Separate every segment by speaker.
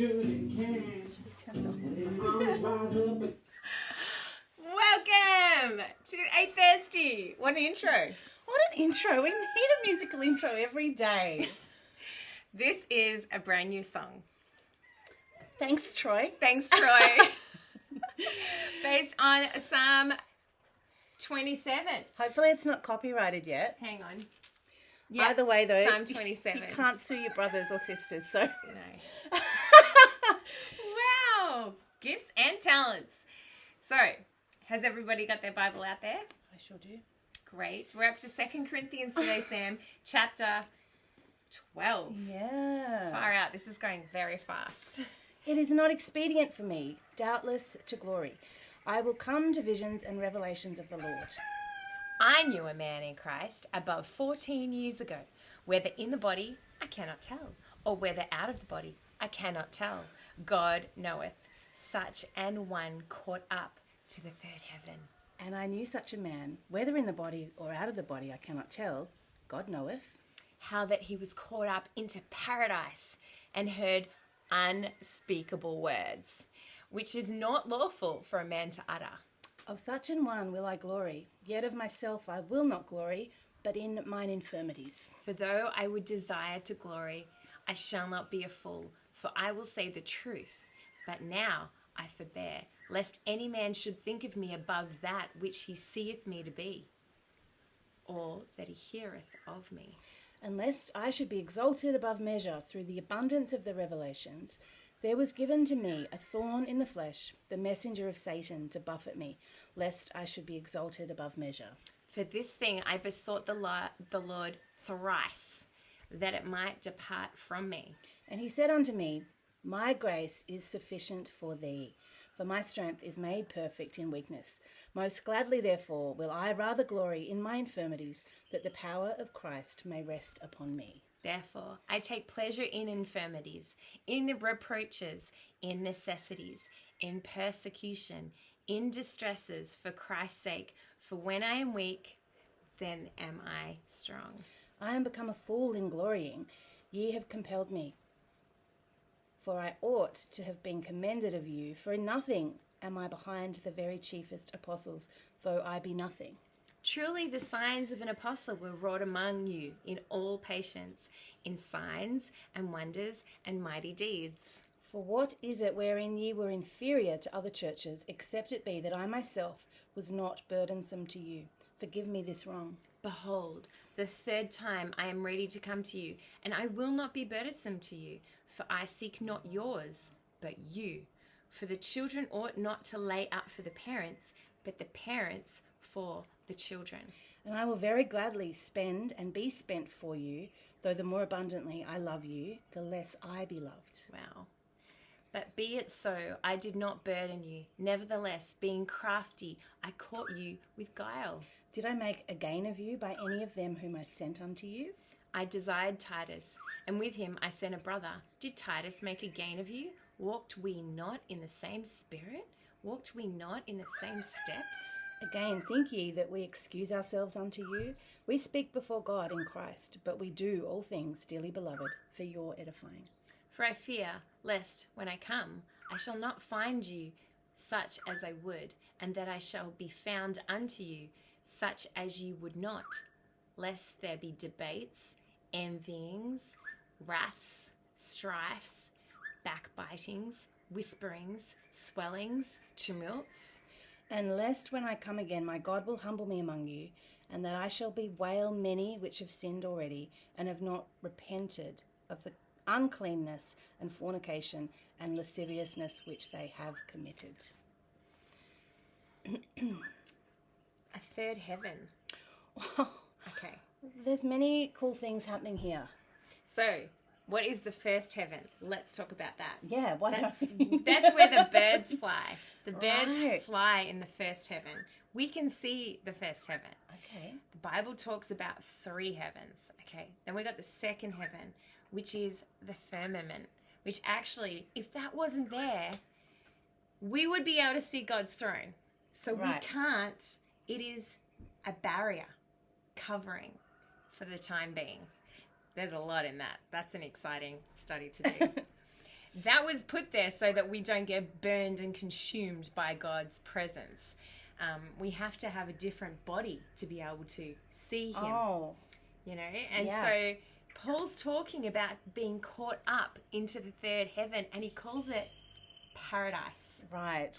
Speaker 1: should and can.
Speaker 2: Welcome to 8THIRSTY. What an intro.
Speaker 3: What an intro. We need a musical intro every day.
Speaker 2: This is a brand new song.
Speaker 3: Thanks, Troy.
Speaker 2: Thanks, Troy. Based on Psalm 27.
Speaker 3: Hopefully it's not copyrighted yet.
Speaker 2: Hang on.
Speaker 3: Either way, though,
Speaker 2: Psalm 27.
Speaker 3: You can't sue your brothers or sisters, so...
Speaker 2: No. Wow. Gifts and talents. So, has everybody got their Bible out there?
Speaker 3: I sure do.
Speaker 2: Great. We're up to 2 Corinthians today, Sam. Chapter 12.
Speaker 3: Yeah.
Speaker 2: Far out. This is going very fast.
Speaker 3: It is not expedient for me, doubtless, to glory. I will come to visions and revelations of the Lord.
Speaker 2: I knew a man in Christ above 14 years ago, whether in the body, I cannot tell, or whether out of the body, I cannot tell. God knoweth, such an one caught up to the third heaven.
Speaker 3: And I knew such a man, whether in the body or out of the body, I cannot tell. God knoweth.
Speaker 2: How that he was caught up into paradise and heard unspeakable words, which is not lawful for a man to utter.
Speaker 3: Of such an one will I glory, yet of myself I will not glory, but in mine infirmities.
Speaker 2: For though I would desire to glory, I shall not be a fool, for I will say the truth. But now I forbear, lest any man should think of me above that which he seeth me to be, or that he heareth of me.
Speaker 3: And lest I should be exalted above measure through the abundance of the revelations, there was given to me a thorn in the flesh, the messenger of Satan, to buffet me, lest I should be exalted above measure.
Speaker 2: For this thing I besought the Lord thrice, that it might depart from me.
Speaker 3: And he said unto me, My grace is sufficient for thee, for my strength is made perfect in weakness. Most gladly, therefore, will I rather glory in my infirmities, that the power of Christ may rest upon me.
Speaker 2: Therefore, I take pleasure in infirmities, in reproaches, in necessities, in persecution, in distresses, for Christ's sake. For when I am weak, then am I strong.
Speaker 3: I am become a fool in glorying. Ye have compelled me. For I ought to have been commended of you, for in nothing am I behind the very chiefest apostles, though I be nothing.
Speaker 2: Truly the signs of an apostle were wrought among you in all patience, in signs and wonders and mighty deeds.
Speaker 3: For what is it wherein ye were inferior to other churches, except it be that I myself was not burdensome to you? Forgive me this wrong.
Speaker 2: Behold, the third time I am ready to come to you, and I will not be burdensome to you, for I seek not yours, but you. For the children ought not to lay up for the parents, but the parents for the children.
Speaker 3: And I will very gladly spend and be spent for you, though the more abundantly I love you, the less I be loved.
Speaker 2: Wow. But be it so, I did not burden you. Nevertheless, being crafty, I caught you with guile.
Speaker 3: Did I make a gain of you by any of them whom I sent unto you?
Speaker 2: I desired Titus, and with him I sent a brother. Did Titus make a gain of you? Walked we not in the same spirit? Walked we not in the same steps?
Speaker 3: Again, think ye that we excuse ourselves unto you? We speak before God in Christ, but we do all things, dearly beloved, for your edifying.
Speaker 2: For I fear, lest, when I come, I shall not find you such as I would, and that I shall be found unto you such as you would not, lest there be debates, envyings, wraths, strifes, backbitings, whisperings, swellings, tumults.
Speaker 3: And lest when I come again, my God will humble me among you, and that I shall bewail many which have sinned already, and have not repented of the uncleanness and fornication and lasciviousness which they have committed.
Speaker 2: A third heaven.
Speaker 3: Wow.
Speaker 2: Okay.
Speaker 3: There's many cool things happening here.
Speaker 2: So, what is the first heaven? Let's talk about that.
Speaker 3: Yeah, why
Speaker 2: That's
Speaker 3: don't
Speaker 2: where the birds fly. The birds
Speaker 3: Right.
Speaker 2: fly in the first heaven. We can see the first heaven.
Speaker 3: Okay.
Speaker 2: The Bible talks about 3 heavens. Okay. Then we got the second heaven, which is the firmament, which actually, if that wasn't there, we would be able to see God's throne. So
Speaker 3: Right.
Speaker 2: we can't. It is a barrier covering for the time being. There's a lot in that. That's an exciting study to do. That was put there so that we don't get burned and consumed by God's presence. We have to have a different body to be able to see him.
Speaker 3: Oh.
Speaker 2: You know? And so Paul's talking about being caught up into the third heaven, and he calls it paradise.
Speaker 3: Right.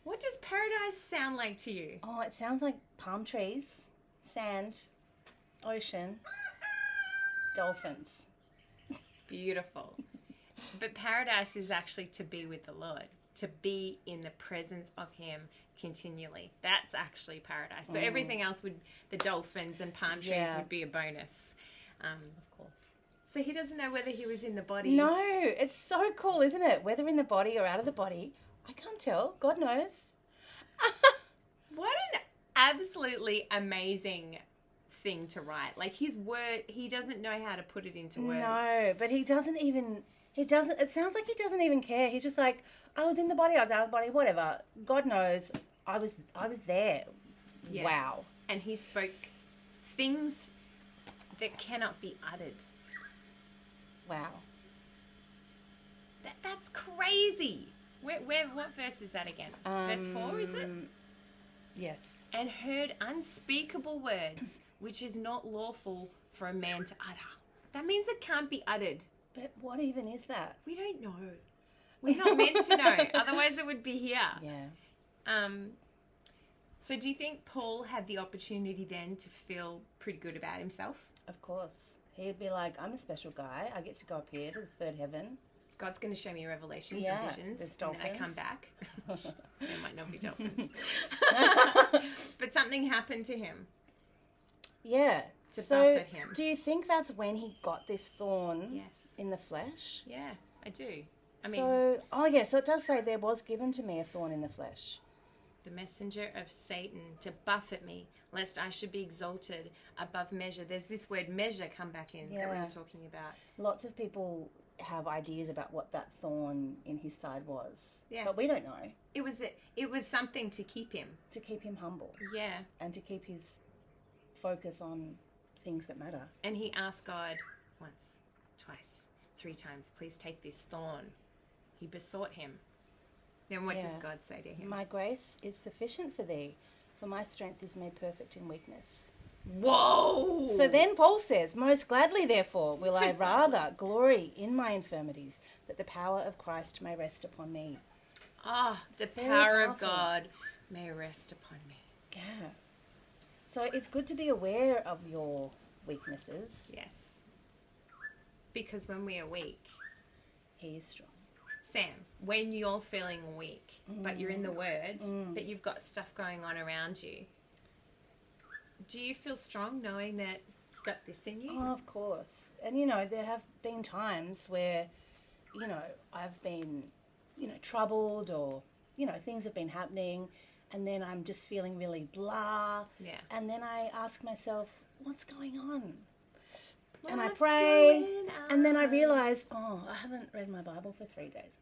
Speaker 2: What does paradise sound like to you?
Speaker 3: Oh, it sounds like palm trees, sand, ocean, dolphins.
Speaker 2: Beautiful. But paradise is actually to be with the Lord, to be in the presence of him continually. That's actually paradise. So everything else the dolphins and palm trees would be a bonus.
Speaker 3: Of course.
Speaker 2: So he doesn't know whether he was in the body.
Speaker 3: No, it's so cool, isn't it? Whether in the body or out of the body, I can't tell. God knows.
Speaker 2: What an absolutely amazing thing to write. Like his word, he doesn't know how to put it into words.
Speaker 3: No, but it sounds like he doesn't even care. He's just like, I was in the body, I was out of the body, whatever. God knows, I was there.
Speaker 2: Yeah.
Speaker 3: Wow.
Speaker 2: And he spoke things that cannot be uttered.
Speaker 3: Wow.
Speaker 2: That's crazy. What verse is that again? Verse 4, is it?
Speaker 3: Yes.
Speaker 2: And heard unspeakable words, which is not lawful for a man to utter. That means it can't be uttered.
Speaker 3: But what even is that?
Speaker 2: We don't know. We're not meant to know. Otherwise it would be here.
Speaker 3: Yeah.
Speaker 2: So do you think Paul had the opportunity then to feel pretty good about himself?
Speaker 3: Of course. He'd be like, I'm a special guy. I get to go up here to the third heaven.
Speaker 2: God's going to show me revelations and visions.
Speaker 3: There's dolphins.
Speaker 2: And then I come back. There might not be dolphins. But something happened to him.
Speaker 3: Yeah.
Speaker 2: To buffet him.
Speaker 3: Do you think that's when he got this thorn in the flesh?
Speaker 2: Yeah, I do. I mean,
Speaker 3: so it does say there was given to me a thorn in the flesh.
Speaker 2: The messenger of Satan to buffet me, lest I should be exalted above measure. There's this word measure come back in that we were talking about.
Speaker 3: Lots of people have ideas about what that thorn in his side was.
Speaker 2: Yeah.
Speaker 3: But we don't know.
Speaker 2: It was something to keep him.
Speaker 3: To keep him humble.
Speaker 2: Yeah.
Speaker 3: And to keep his focus on things that matter.
Speaker 2: And he asked God once, twice, 3 times, please take this thorn. He besought him. Then what does God say to him?
Speaker 3: My grace is sufficient for thee, for my strength is made perfect in weakness.
Speaker 2: Whoa!
Speaker 3: So then Paul says, most gladly, therefore, will I rather glory in my infirmities, that the power of Christ may rest upon me.
Speaker 2: Ah, the power of God may rest upon me.
Speaker 3: Yeah. So it's good to be aware of your weaknesses.
Speaker 2: Yes. Because when we are weak,
Speaker 3: he is strong.
Speaker 2: Sam, when you're feeling weak, but you're in the Word, but you've got stuff going on around you, do you feel strong knowing that you've got this in you?
Speaker 3: Oh, of course. And, there have been times where, I've been, troubled or, things have been happening and then I'm just feeling really blah.
Speaker 2: Yeah.
Speaker 3: And then I ask myself, what's going on? And I pray, and then I realize, I haven't read my Bible for 3 days.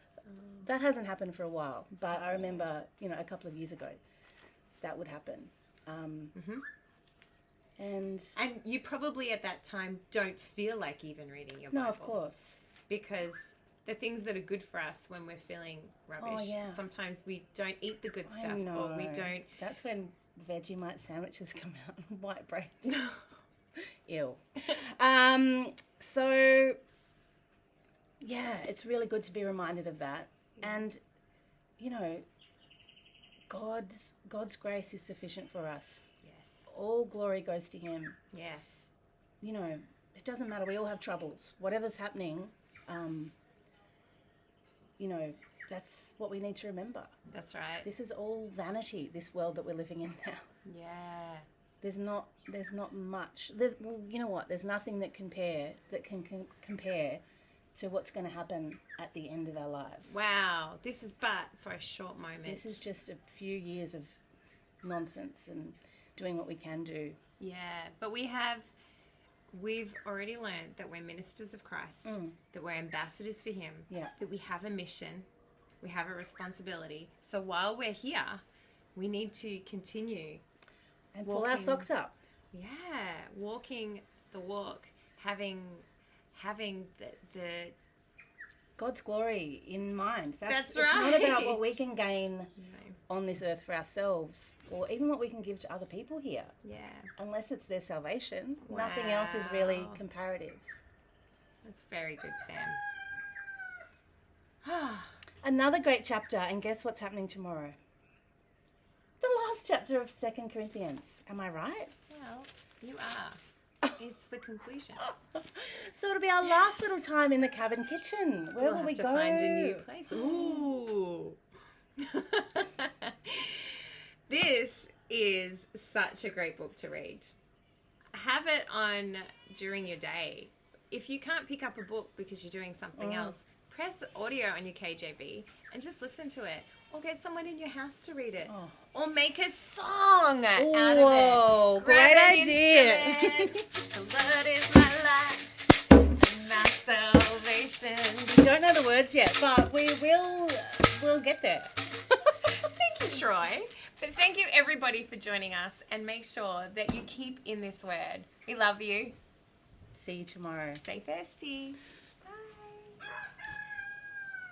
Speaker 3: That hasn't happened for a while, but I remember, a couple of years ago, that would happen. And
Speaker 2: you probably at that time don't feel like even reading your Bible.
Speaker 3: No, of course.
Speaker 2: Because the things that are good for us when we're feeling rubbish, sometimes we don't eat the good stuff, or we don't.
Speaker 3: That's when Vegemite sandwiches come out and white bread. Ew. So, it's really good to be reminded of that. Yeah. And, God's grace is sufficient for us.
Speaker 2: Yes.
Speaker 3: All glory goes to him.
Speaker 2: Yes.
Speaker 3: It doesn't matter. We all have troubles. Whatever's happening, that's what we need to remember.
Speaker 2: That's right.
Speaker 3: This is all vanity, this world that we're living in now.
Speaker 2: Yeah.
Speaker 3: There's not much. You know what? There's nothing that can compare to what's going to happen at the end of our lives.
Speaker 2: Wow. This is but for a short moment.
Speaker 3: This is just a few years of nonsense and doing what we can do.
Speaker 2: Yeah. But we've already learned that we're ministers of Christ, that we're ambassadors for him, that we have a mission, we have a responsibility. So while we're here, we need to continue
Speaker 3: and pull our socks up.
Speaker 2: Yeah, walking the walk, having the
Speaker 3: God's glory in mind.
Speaker 2: That's
Speaker 3: It's not about
Speaker 2: right.
Speaker 3: what we can gain
Speaker 2: No.
Speaker 3: on this earth for ourselves or even what we can give to other people here.
Speaker 2: Yeah.
Speaker 3: Unless it's their salvation. Nothing else is really
Speaker 2: Wow.
Speaker 3: comparative.
Speaker 2: That's very good, Sam.
Speaker 3: Another great chapter, and guess what's happening tomorrow? The last chapter of 2 Corinthians. Am I right?
Speaker 2: Well, you are. It's the conclusion.
Speaker 3: So it'll be our last little time in the cabin kitchen. Where
Speaker 2: We'll
Speaker 3: will
Speaker 2: have
Speaker 3: we
Speaker 2: to
Speaker 3: go?
Speaker 2: find a new place. Ooh. This is such a great book to read. Have it on during your day. If you can't pick up a book because you're doing something else, press audio on your KJV and just listen to it. Or get someone in your house to read it.
Speaker 3: Oh.
Speaker 2: Or make a song out of it.
Speaker 3: Whoa,
Speaker 2: Grab
Speaker 3: great
Speaker 2: an
Speaker 3: idea.
Speaker 2: instrument. The Lord is my life and my salvation.
Speaker 3: We don't know the words yet, but we'll get there.
Speaker 2: Thank you, Troy. But thank you, everybody, for joining us. And make sure that you keep in this word. We love you.
Speaker 3: See you tomorrow.
Speaker 2: Stay thirsty.